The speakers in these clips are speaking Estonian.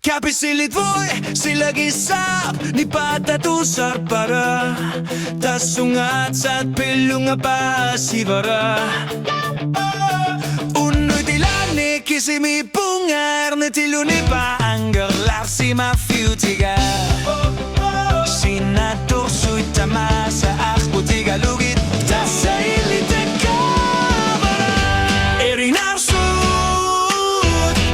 Käpisili tvoj, silläkin saab nii patatusar para. Tässä on atsat pillunga pasivara. Unnutilani kisimi pungarne tiluni paangar larsima fiutiga. Sinä tursuittamassa ahkutiga lugit tässä illitekavara. Eri narsut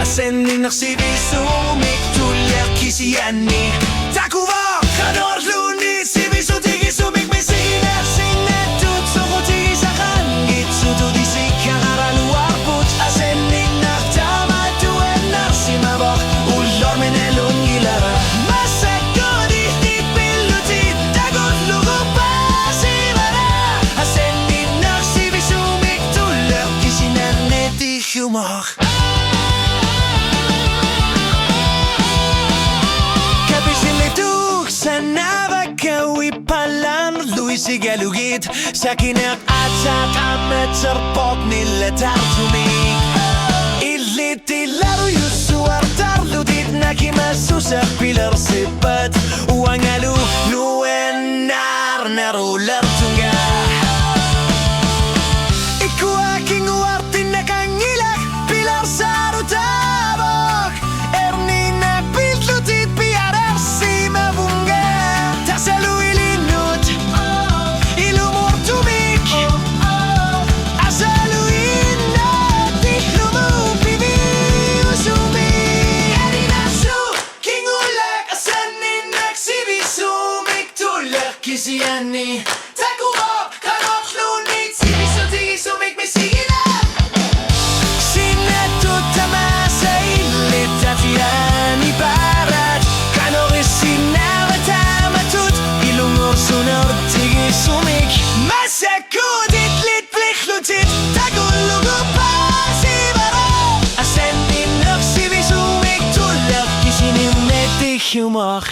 asenninnaksi visumik tuller kisianni. Takuva kadorluni sivisutigi sumik misina sinnetut sokutigi sakan gitsutu disikaralu arput asenninnak tamatuen narsimavok ullorminen lungilara. Massakodihtit pillutit takut lugu pasivara. Asenninnak sivisumik tuller kisinanne tihumor. Sigalugit sakinak atsat ametser pop nille tartumik. Illitilaru jussuar tarlutit nakimassusa pilarsipat. Uangalu nuen narulartunga. Ikuaking uartin nakangilak pilarsaru tabok. Ernina pillutit piararsi mavunga. Tasalu kisianni. Takuva kadorlunit sivisutigi sumik misigina. Sinnetuttamassa illitatiani parat. Kanorissinava tamatut ilungorsunortigi sumik. Massakudit litplihlutit takullugu pasivara. Asenninnak sivisumik tuller kisinimnetti humor.